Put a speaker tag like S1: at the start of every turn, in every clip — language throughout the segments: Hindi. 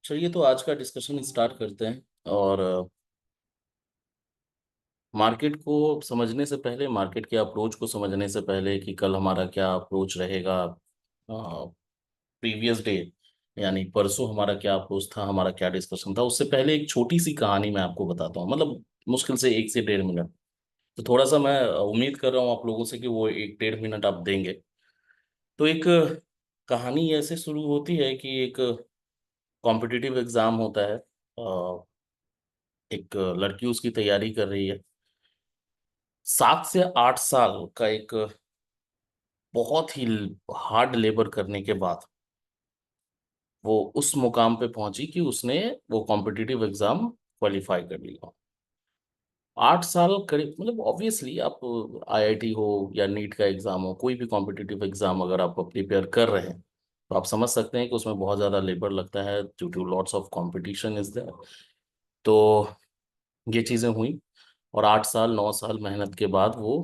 S1: चलिए तो आज का डिस्कशन स्टार्ट करते हैं। और मार्केट को समझने से पहले, मार्केट के अप्रोच को समझने से पहले कि कल हमारा क्या अप्रोच रहेगा, प्रीवियस डे यानी परसों हमारा क्या अप्रोच था, हमारा क्या डिस्कशन था, उससे पहले एक छोटी सी कहानी मैं आपको बताता हूँ। मतलब मुश्किल से 1 से 1.5 मिनट। तो थोड़ा सा मैं उम्मीद कर रहा हूँ आप लोगों से कि वो 1 डेढ़ मिनट आप देंगे। तो एक कहानी ऐसे शुरू होती है कि एक कॉम्पिटिटिव एग्जाम होता है। एक लड़की उसकी तैयारी कर रही है। 7 से 8 साल का एक बहुत ही हार्ड लेबर करने के बाद वो उस मुकाम पे पहुंची कि उसने वो कॉम्पिटिटिव एग्जाम क्वालिफाई कर लिया। 8 साल करीब, मतलब ऑब्वियसली आप आईआईटी हो या नीट का एग्जाम हो, कोई भी कॉम्पिटिटिव एग्जाम अगर आप प्रिपेयर कर रहे हैं तो आप समझ सकते हैं कि उसमें बहुत ज़्यादा लेबर लगता है, due to lots of competition is there. तो ये चीज़ें हुई और 8 साल 9 साल मेहनत के बाद वो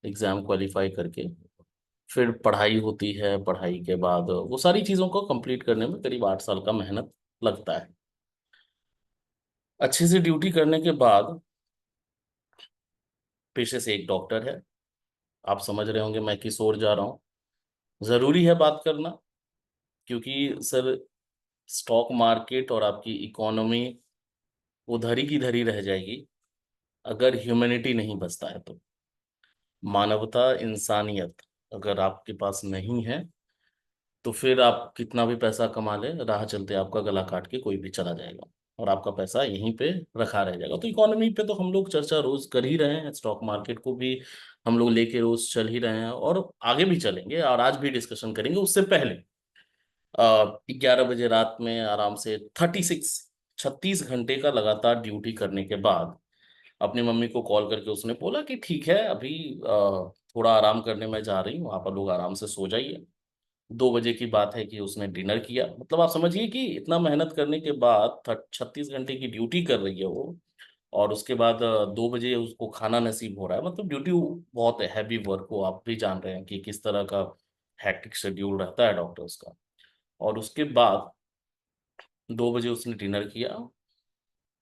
S1: एग्ज़ाम क्वालिफाई करके फिर पढ़ाई होती है। पढ़ाई के बाद वो सारी चीज़ों को कंप्लीट करने में करीब 8 साल का मेहनत लगता है। अच्छे से ड्यूटी करने के बाद पेशे से एक डॉक्टर है। आप समझ रहे होंगे मैं किस ओर जा रहा हूँ। ज़रूरी है बात करना, क्योंकि सर स्टॉक मार्केट और आपकी इकोनॉमी वो धरी की धरी रह जाएगी अगर ह्यूमैनिटी नहीं बचता है तो। मानवता, इंसानियत अगर आपके पास नहीं है तो फिर आप कितना भी पैसा कमा ले, राह चलते आपका गला काट के कोई भी चला जाएगा और आपका पैसा यहीं पे रखा रह जाएगा। तो इकोनॉमी पे तो हम लोग चर्चा रोज कर ही रहे हैं, स्टॉक मार्केट को भी हम लोग लेके रोज चल ही रहे हैं और आगे भी चलेंगे और आज भी डिस्कशन करेंगे। उससे पहले 11 बजे रात में आराम से 36 घंटे का लगातार ड्यूटी करने के बाद अपनी मम्मी को कॉल करके उसने बोला कि ठीक है अभी थोड़ा आराम करने में जा रही हूँ, आप लोग आराम से सो जाइए। 2 बजे की बात है कि उसने डिनर किया। मतलब आप समझिए कि इतना मेहनत करने के बाद 36 घंटे की ड्यूटी कर रही है वो, और उसके बाद 2 बजे उसको खाना नसीब हो रहा है। मतलब ड्यूटी बहुत हैवी वर्क हो, आप भी जान रहे हैं कि किस तरह का हैक्टिक शेड्यूल रहता है डॉक्टर्स का। और उसके बाद 2 बजे उसने डिनर किया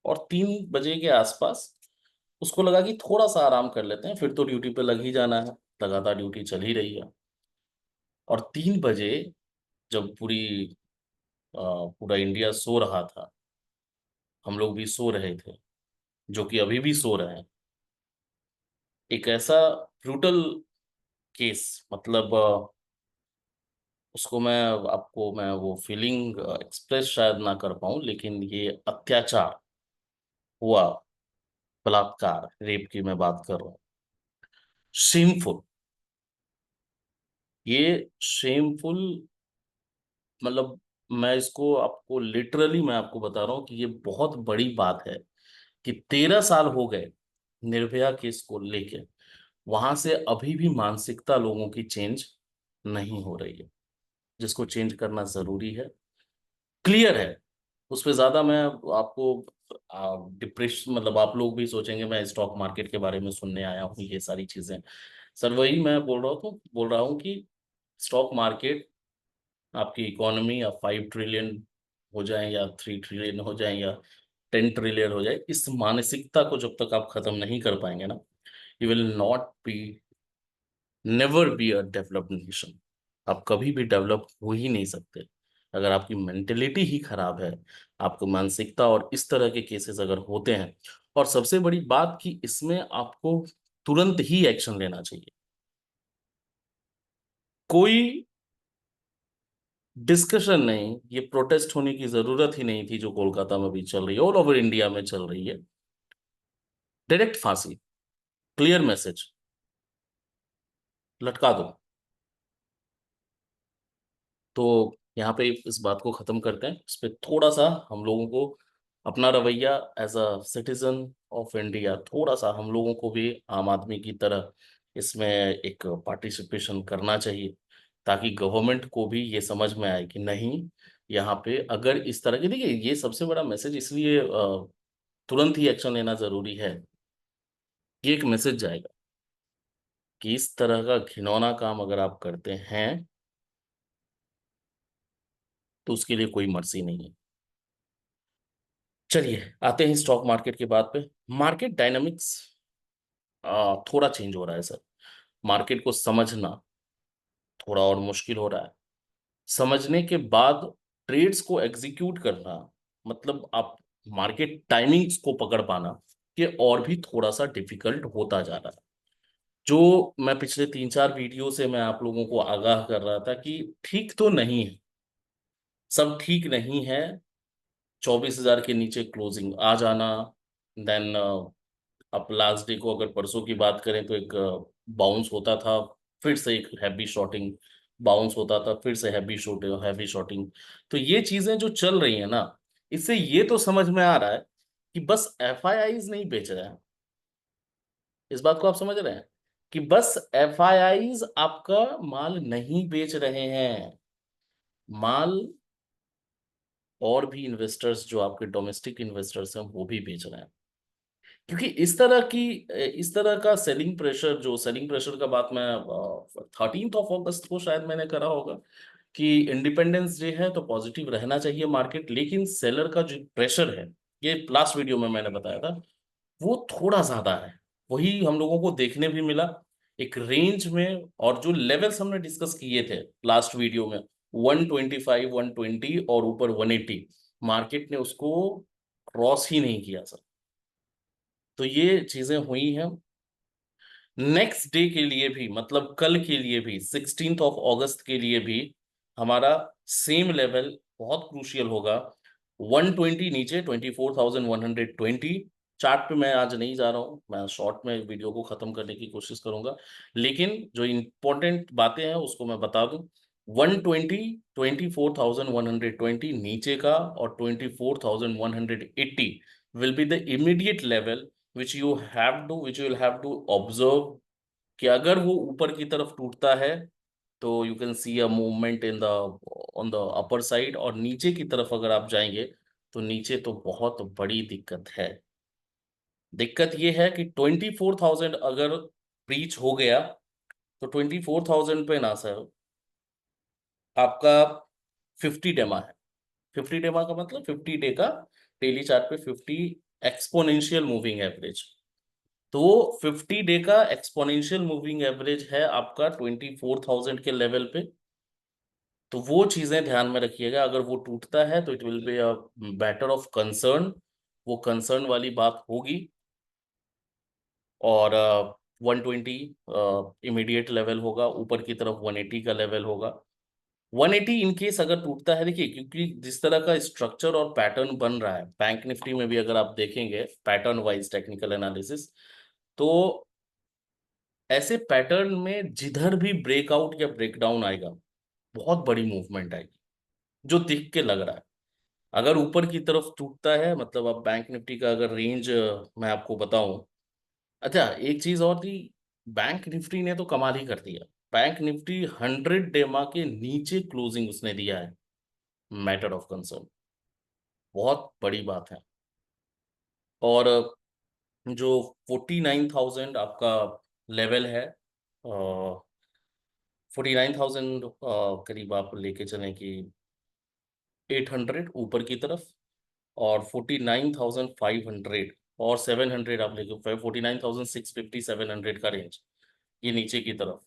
S1: और 3 बजे के आसपास उसको लगा कि थोड़ा सा आराम कर लेते हैं, फिर तो ड्यूटी पे लग ही जाना है, लगातार ड्यूटी चल ही रही है। और 3 बजे जब पूरा इंडिया सो रहा था, हम लोग भी सो रहे थे, जो कि अभी भी सो रहे हैं, एक ऐसा ब्रूटल केस। मतलब उसको मैं वो फीलिंग एक्सप्रेस शायद ना कर पाऊं, लेकिन ये अत्याचार हुआ, बलात्कार, रेप की मैं बात कर रहा हूँ। शेमफुल, ये शेमफुल। मतलब मैं इसको आपको लिटरली मैं आपको बता रहा हूँ कि ये बहुत बड़ी बात है कि 13 साल हो गए निर्भया केस को लेके, वहां से अभी भी मानसिकता लोगों की चेंज नहीं हो रही है, जिसको चेंज करना जरूरी है। क्लियर है, उस पर ज्यादा मैं आपको डिप्रेशन, मतलब आप लोग भी सोचेंगे मैं स्टॉक मार्केट के बारे में सुनने आया हूँ ये सारी चीजें। सर वही मैं बोल रहा हूँ कि स्टॉक मार्केट, आपकी इकोनॉमी या 5 ट्रिलियन हो जाए या 3 ट्रिलियन हो जाए या 10 ट्रिलियन हो जाए, इस मानसिकता को जब तक आप खत्म नहीं कर पाएंगे ना, you will not be, never be a developed nation. आप कभी भी डेवलप हो ही नहीं सकते अगर आपकी मेंटेलिटी ही खराब है, आपको मानसिकता और इस तरह के केसेस अगर होते हैं। और सबसे बड़ी बात कि इसमें आपको तुरंत ही एक्शन लेना चाहिए। कोई डिस्कशन नहीं, ये प्रोटेस्ट होने की जरूरत ही नहीं थी जो कोलकाता में भी चल रही है, ऑल ओवर इंडिया में चल रही है। डायरेक्ट फांसी, क्लियर मैसेज, लटका दो। तो यहाँ पे इस बात को खत्म करते हैं। इस पे थोड़ा सा हम लोगों को अपना रवैया as a citizen of India, थोड़ा सा हम लोगों को भी आम आदमी की तरह इसमें एक पार्टिसिपेशन करना चाहिए, ताकि गवर्नमेंट को भी ये समझ में आए कि नहीं, यहाँ पे अगर इस तरह की, देखिए ये सबसे बड़ा मैसेज इसलिए तुरंत ही एक्शन लेना जरूरी है। ये एक मैसेज जाएगा कि इस तरह का घिनौना काम अगर आप करते हैं तो उसके लिए कोई मर्जी नहीं है। चलिए आते हैं स्टॉक मार्केट के बाद पे। मार्केट डायनामिक्स थोड़ा चेंज हो रहा है सर। मार्केट को समझना थोड़ा और मुश्किल हो रहा है। समझने के बाद ट्रेड्स को एग्जीक्यूट करना, मतलब आप मार्केट टाइमिंग्स को पकड़ पाना, ये और भी थोड़ा सा डिफिकल्ट होता जा रहा है। जो मैं पिछले 3-4 वीडियो से मैं आप लोगों को आगाह कर रहा था कि ठीक तो नहीं है, सब ठीक नहीं है। 24,000 के नीचे क्लोजिंग आ जाना, देन अब लास्ट डे को अगर परसों की बात करें तो एक बाउंस होता था, फिर से एक हैवी शॉर्टिंग, बाउंस होता था, फिर से हैवी शॉर्टिंग। तो ये चीजें जो चल रही है ना, इससे ये तो समझ में आ रहा है कि बस एफआईआईज नहीं बेच रहे हैं। इस बात को आप समझ रहे हैं कि बस एफआईआईज आपका माल नहीं बेच रहे हैं, माल और भी इन्वेस्टर्स जो आपके डोमेस्टिक इन्वेस्टर्स हैं वो भी बेच रहे हैं। क्योंकि इस तरह का सेलिंग प्रेशर का बात मैं 13 अगस्त को शायद मैंने करा होगा कि इंडिपेंडेंस डे है तो पॉजिटिव रहना चाहिए मार्केट, लेकिन सेलर का जो प्रेशर है, ये लास्ट वीडियो में मैंने बताया था, वो थोड़ा ज्यादा है। वही हम लोगों को देखने भी मिला एक रेंज में। और जो लेवल्स हमने डिस्कस किए थे लास्ट वीडियो में, 125 120 और ऊपर 180, मार्केट ने उसको क्रॉस ही नहीं किया सर। तो ये चीजें हुई हैं। नेक्स्ट डे के लिए भी, मतलब कल के लिए भी, 16 अगस्त के लिए भी हमारा सेम लेवल बहुत क्रूशियल होगा। 120 नीचे, 24,120। चार्ट पे मैं आज नहीं जा रहा हूँ, मैं शॉर्ट में वीडियो को खत्म करने की कोशिश करूंगा, लेकिन जो इंपॉर्टेंट बातें हैं उसको मैं बता दूं। 120, 24,120 नीचे का, और 24,180 will be the immediate level which you will have to observe, कि अगर वो ऊपर की तरफ टूटता है तो you can see a movement in the on the upper side, और नीचे की तरफ अगर आप जाएंगे तो नीचे तो बहुत बड़ी दिक्कत है। दिक्कत ये है कि 24,000 अगर ब्रीच हो गया तो 24,000 पे ना सर आपका 50 डेमा है। 50 डेमा का मतलब 50 डे का डेली चार्ट पे 50 एक्सपोनेंशियल मूविंग एवरेज। तो 50 डे का एक्सपोनेंशियल मूविंग एवरेज है आपका 24,000 के लेवल पे। तो वो चीजें ध्यान में रखिएगा, अगर वो टूटता है तो it will be a matter of concern, वो कंसर्न वाली बात होगी। और 120 इमीडिएट लेवल होगा, ऊपर की तरफ 180 का लेवल होगा। 180 इन केस अगर टूटता है, देखिए क्योंकि जिस तरह का स्ट्रक्चर और पैटर्न बन रहा है बैंक निफ्टी में भी, अगर आप देखेंगे पैटर्न वाइज टेक्निकल एनालिसिस, तो ऐसे पैटर्न में जिधर भी ब्रेकआउट या ब्रेकडाउन आएगा बहुत बड़ी मूवमेंट आएगी, जो दिख के लग रहा है। अगर ऊपर की तरफ टूटता है, मतलब अब बैंक निफ्टी का अगर रेंज मैं आपको बताऊं। अच्छा एक चीज और थी, बैंक निफ्टी ने तो कमाल ही कर दिया। बैंक निफ्टी 100 डेमा के नीचे क्लोजिंग उसने दिया है, मैटर ऑफ कंसर्न, बहुत बड़ी बात है। और जो 49,000 आपका लेवल है, 49,000 करीब आप लेके चलें कि 800 ऊपर की तरफ, और 49,500 और 700 आप लेके, 49,650 700 का रेंज, ये नीचे की तरफ।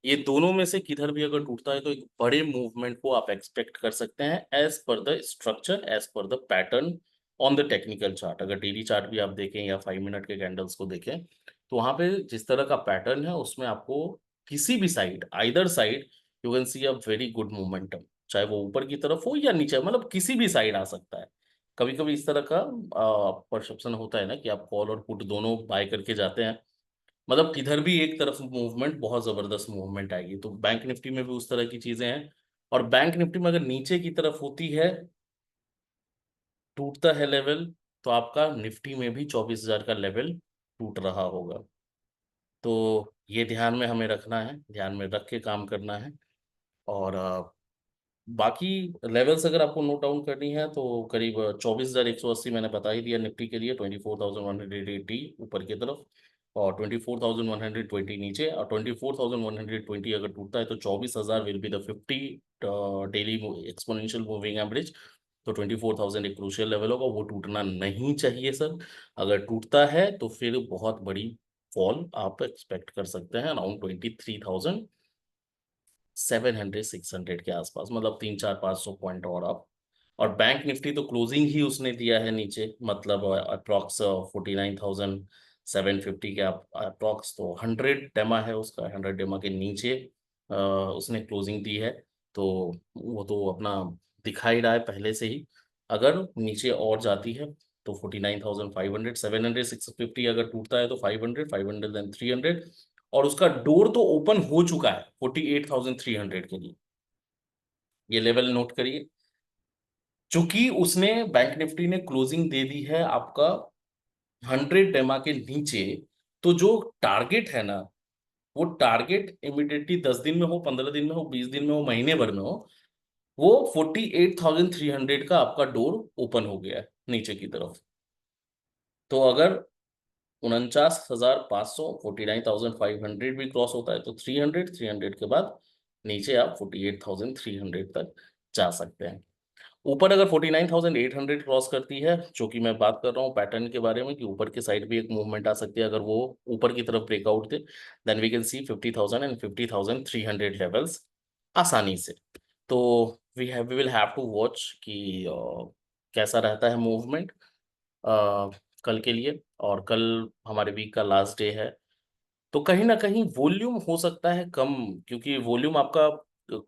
S1: ये दोनों में से किधर भी अगर टूटता है तो एक बड़े मूवमेंट को आप एक्सपेक्ट कर सकते हैं, as per the structure, as per the pattern on the technical chart. अगर डेली चार्ट भी आप देखें या 5 मिनट के कैंडल्स को देखें, तो वहां पे जिस तरह का पैटर्न है उसमें आपको किसी भी side, either side, you can see a very good momentum, चाहे वो ऊपर की तरफ हो या नीचे, मतलब किसी भी साइड आ सकता है। कभी कभी इस तरह का परसेप्शन होता है ना कि आप कॉल और पुट दोनों बाय करके जाते हैं, मतलब किधर भी एक तरफ मूवमेंट, बहुत जबरदस्त मूवमेंट आएगी। तो बैंक निफ्टी में भी उस तरह की चीजें हैं। और बैंक निफ्टी में अगर नीचे की तरफ होती है, टूटता है लेवल, तो आपका निफ्टी में भी 24,000 का लेवल टूट रहा होगा। तो ये ध्यान में हमें रखना है, ध्यान में रख के काम करना है। और बाकी लेवल्स अगर आपको नोट डाउन करनी है तो करीब 24,180 मैंने बता ही दिया निफ्टी के लिए, 24,180 ऊपर की तरफ, और 24,120 नीचे, और 24,120 अगर टूटता है तो 24,000 will be the 50 daily exponential moving average. तो 24,000 एक क्रूशियल लेवल होगा, वो टूटना नहीं चाहिए सर। अगर टूटता है तो फिर बहुत बड़ी फॉल आप एक्सपेक्ट कर सकते हैं, अराउंड 23,700 600 के आसपास, मतलब 300 400 500 पॉइंट और आप। और बैंक निफ्टी तो क्लोजिंग ही उसने दिया है नीचे, मतलब अप्रॉक्स 49,750 के अप्रॉक्स, तो 100 डेमा है उसका, 100 डेमा के नीचे उसने क्लोजिंग दी है। तो वो तो अपना दिखा ही रहा है पहले से ही। अगर नीचे और जाती है तो 49,500 700 650 अगर टूटता है तो 500 500 देन 300, और उसका डोर तो ओपन हो चुका है 48,300 के लिए। ये लेवल नोट करिए। चूंकि उसने बैंक निफ्टी ने क्लोजिंग दे दी है आपका 100 डेमा के नीचे, तो जो टारगेट है ना, वो टारगेट इमिडिएटली 10 दिन में हो, 15 दिन में हो, 20 दिन में हो, महीने भर में हो, वो 48,300 का आपका डोर ओपन हो गया है नीचे की तरफ। तो अगर 49,500 49,500 भी क्रॉस होता है तो 300 के बाद नीचे आप 48,300 तक जा सकते हैं। ऊपर अगर 49,800 क्रॉस करती है, जो कि मैं बात कर रहा हूँ पैटर्न के बारे में, कि ऊपर की साइड भी एक मूवमेंट आ सकती है, अगर वो ऊपर की तरफ ब्रेकआउट दे, then we can see 50,000 and 50,300 levels आसानी से। तो we will have to watch कि कैसा रहता है मूवमेंट कल के लिए। और कल हमारे वीक का लास्ट डे है, तो कहीं ना कहीं वॉल्यूम हो सकता है कम, क्योंकि वॉल्यूम आपका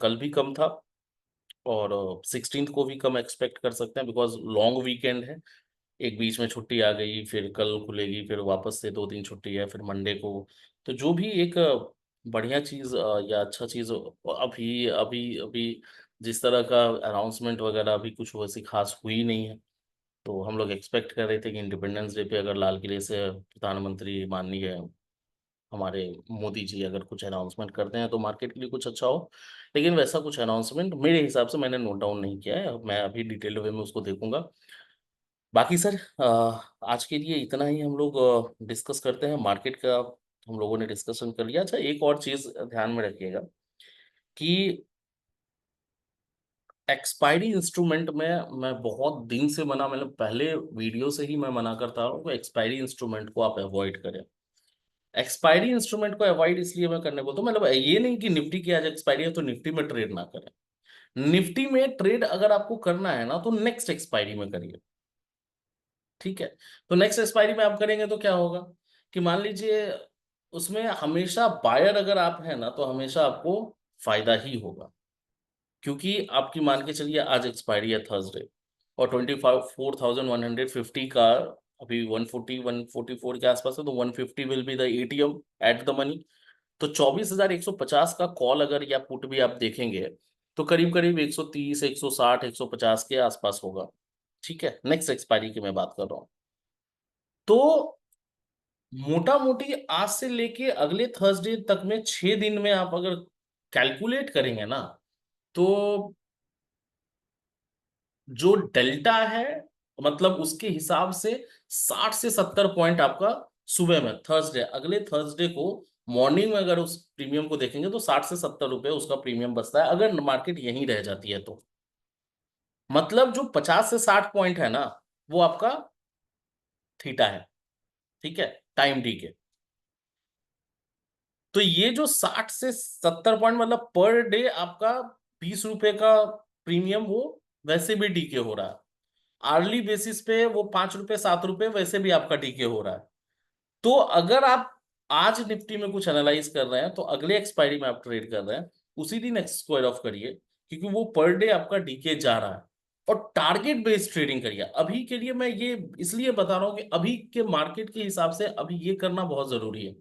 S1: कल भी कम था, और 16th को भी कम एक्सपेक्ट कर सकते हैं, बिकॉज लॉन्ग वीकेंड है। एक बीच में छुट्टी आ गई, फिर कल खुलेगी, फिर वापस से 2 दिन छुट्टी है, फिर मंडे को। तो जो भी एक बढ़िया चीज या अच्छा चीज अभी अभी अभी जिस तरह का अनाउंसमेंट वगैरह अभी कुछ वैसी खास हुई नहीं है। तो हम लोग एक्सपेक्ट कर रहे थे कि इंडिपेंडेंस डे पे अगर लाल किले से प्रधानमंत्री माननीय हमारे मोदी जी अगर कुछ अनाउंसमेंट करते हैं तो मार्केट के लिए कुछ अच्छा हो, लेकिन वैसा कुछ अनाउंसमेंट मेरे हिसाब से मैंने नोट डाउन नहीं किया है। मैं अभी डिटेल वे में उसको देखूंगा। बाकी सर आज के लिए इतना ही हम लोग डिस्कस करते हैं मार्केट का। हम लोगों ने डिस्कशन कर लिया। अच्छा, एक और चीज ध्यान में रखिएगा कि एक्सपायरी इंस्ट्रूमेंट में मैं बहुत दिन से मना, मतलब पहले वीडियो से ही मैं मना करता हूँ कि एक्सपायरी इंस्ट्रूमेंट को आप अवॉइड करें। एक्सपायरी इंस्ट्रूमेंट को अवॉइड इसलिए मैं करने बोलता हूँ, मतलब ये नहीं कि निफ्टी की आज एक्सपायरी है तो निफ्टी में ट्रेड ना करें। निफ्टी में ट्रेड अगर आपको करना है ना तो नेक्स्ट एक्सपायरी में करिए। ठीक है। तो नेक्स्ट एक्सपायरी में आप करेंगे तो क्या होगा कि मान लीजिए उसमें हमेशा बायर अगर आप हैं ना तो हमेशा आपको फायदा ही होगा, क्योंकि आपकी मान के चलिए आज एक्सपायरी है थर्सडे, और 24,150 का अभी 140 144 के आसपास है, तो 150 will be the ATM at the money. तो 24,150 का कॉल अगर या पुट भी आप देखेंगे तो करीब करीब 130 160 150 के आसपास होगा। ठीक है, नेक्स्ट एक्सपायरी की मैं बात कर रहा हूँ। तो मोटा मोटी आज से लेके अगले थर्सडे तक में 6 दिन में आप अगर कैलकुलेट करेंगे ना, तो जो डेल्टा है, मतलब उसके हिसाब से 60 से 70 पॉइंट आपका सुबह में थर्सडे, अगले थर्सडे को मॉर्निंग में अगर उस प्रीमियम को देखेंगे तो 60 से 70 रुपए उसका प्रीमियम बचता है, अगर मार्केट यहीं रह जाती है तो। मतलब जो 50 से 60 पॉइंट है ना, वो आपका थीटा है। ठीक है, टाइम डी के। तो ये जो 60 से 70 पॉइंट, मतलब पर डे आपका 20 रुपए का प्रीमियम वो वैसे भी डीके हो रहा है। आर्ली बेसिस पे वो 5 रुपए 7 रुपए वैसे भी आपका डीके हो रहा है। तो अगर आप आज निफ्टी में कुछ एनालाइज कर रहे हैं तो अगले एक्सपायरी में आप ट्रेड कर रहे हैं, उसी दिन स्क्वायर ऑफ करिए, क्योंकि वो पर डे आपका डीके जा रहा है। और टारगेट बेस्ड ट्रेडिंग करिए। अभी के लिए मैं ये इसलिए बता रहा हूं कि अभी के मार्केट के हिसाब से अभी ये करना बहुत जरूरी है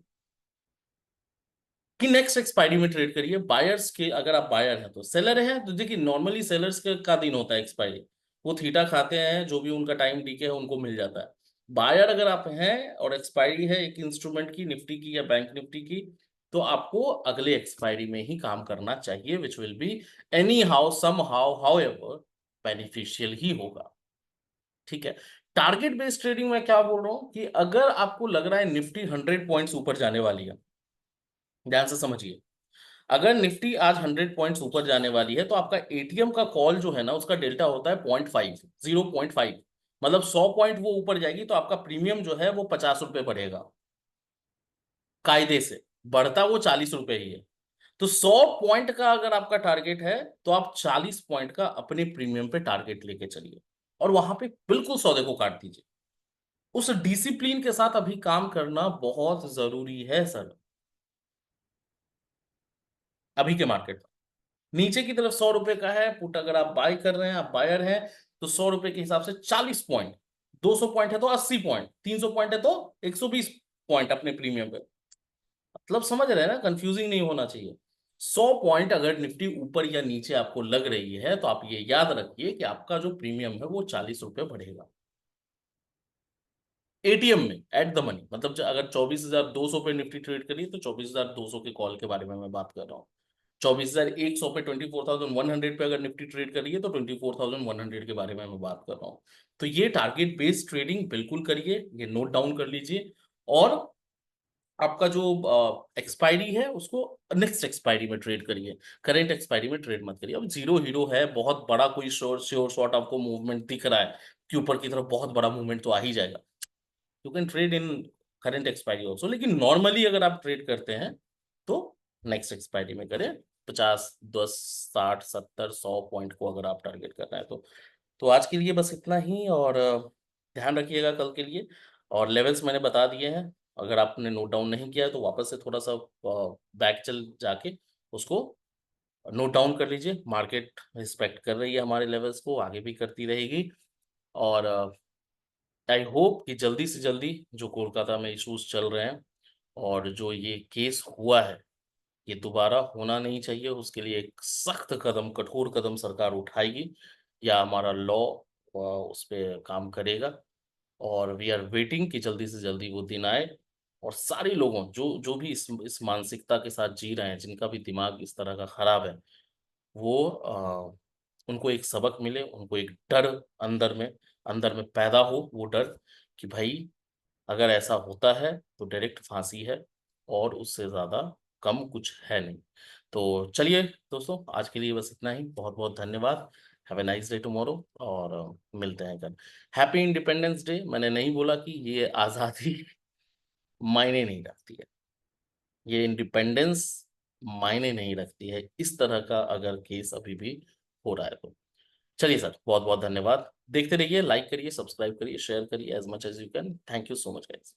S1: कि नेक्स्ट एक्सपायरी में ट्रेड करिए। बायर्स के, अगर आप बायर हैं तो, सेलर हैं तो देखिए नॉर्मली सेलर्स का दिन होता है एक्सपायरी, वो थीटा खाते हैं, जो भी उनका टाइम डीके है उनको मिल जाता है। बायर अगर आप हैं और एक्सपायरी है एक इंस्ट्रूमेंट की, निफ्टी की या बैंक निफ्टी की, तो आपको अगले एक्सपायरी में ही काम करना चाहिए, which will be anyhow somehow however beneficial ही होगा। ठीक है। टारगेट बेस्ड ट्रेडिंग में क्या बोल रहा हूं कि अगर आपको लग रहा है निफ्टी 100 पॉइंट्स ऊपर जाने वाली है, ध्यान से समझिए, अगर निफ्टी आज 100 पॉइंट्स ऊपर जाने वाली है तो आपका एटीएम का कॉल जो है ना उसका डेल्टा होता है 0.5, 0.5। मतलब 100 पॉइंट वो ऊपर जाएगी तो आपका प्रीमियम जो है वो 50 रुपये बढ़ेगा कायदे से। बढ़ता वो 40 रुपये ही है। तो 100 पॉइंट का अगर आपका टारगेट है तो आप 40 पॉइंट का अपने प्रीमियम पे टारगेट लेके चलिए और वहां पे बिल्कुल सौदे को काट दीजिए। उस डिसिप्लिन के साथ अभी काम करना बहुत जरूरी है सर। अभी के मार्केट नीचे की तरफ 100 रुपए का है पुट, अगर आप बाय कर रहे हैं, आप बायर हैं, तो 100 रुपए के हिसाब से 40 पॉइंट, 200 पॉइंट है तो 80 पॉइंट, 300 पॉइंट है तो 120 पॉइंट अपने प्रीमियम पे। मतलब समझ रहे हैं ना, कंफ्यूजिंग नहीं होना चाहिए। 100 पॉइंट अगर निफ्टी ऊपर या नीचे आपको लग रही है तो आप ये याद रखिए कि आपका जो प्रीमियम है वो 40 रुपये बढ़ेगा एटीएम में एट द मनी। मतलब अगर 24,200 पे निफ्टी ट्रेड करिए तो 24,200 के कॉल के बारे में मैं बात कर रहा हूँ। 24,100 पे, 24,100 पे अगर निफ्टी ट्रेड करिए तो 24,100 के बारे में मैं बात कर रहा हूँ। तो ये टारगेट बेस्ड ट्रेडिंग बिल्कुल करिए, ये नोट डाउन कर लीजिए। और आपका जो एक्सपायरी है उसको नेक्स्ट एक्सपायरी में ट्रेड करिए, करेंट एक्सपायरी में ट्रेड मत करिए। अब जीरो हीरो है, बहुत बड़ा कोई श्योर श्योर शॉट आपको मूवमेंट दिख रहा है कि ऊपर की तरफ बहुत बड़ा मूवमेंट तो आ ही जाएगा, you can trade in current expiry also. लेकिन नॉर्मली अगर आप ट्रेड करते हैं तो नेक्स्ट एक्सपायरी में करें। 50, 10, 60, 70, 100 पॉइंट को अगर आप टारगेट कर रहे हैं तो आज के लिए बस इतना ही। और ध्यान रखिएगा कल के लिए। और लेवल्स मैंने बता दिए हैं, अगर आपने नोट डाउन नहीं किया है तो वापस से थोड़ा सा बैक चल जाके उसको नोट डाउन कर लीजिए। मार्केट रिस्पेक्ट कर रही है हमारे लेवल्स को, आगे भी करती रहेगी। और आई होप कि जल्दी से जल्दी जो कोलकाता में इश्यूज चल रहे हैं और जो ये केस हुआ है ये दोबारा होना नहीं चाहिए। उसके लिए एक सख्त कदम, कठोर कदम सरकार उठाएगी या हमारा लॉ उस पर काम करेगा। और वी आर वेटिंग कि जल्दी से जल्दी वो दिन आए और सारे लोगों जो जो भी इस मानसिकता के साथ जी रहे हैं, जिनका भी दिमाग इस तरह का खराब है, वो उनको एक सबक मिले, उनको एक डर अंदर में पैदा हो, वो डर कि भाई अगर ऐसा होता है तो डायरेक्ट फांसी है और उससे ज्यादा कम कुछ है नहीं। तो चलिए दोस्तों, आज के लिए बस इतना ही। बहुत बहुत धन्यवाद। Have a nice day tomorrow और मिलते हैं कल। Happy independence day. मैंने नहीं बोला कि ये आज़ादी मायने नहीं रखती है, ये इंडिपेंडेंस मायने नहीं रखती है, इस तरह का अगर केस अभी भी हो रहा है तो। चलिए सर, बहुत बहुत धन्यवाद। देखते रहिए, लाइक करिए, सब्सक्राइब करिए, शेयर करिए as much as you can. Thank you so much guys.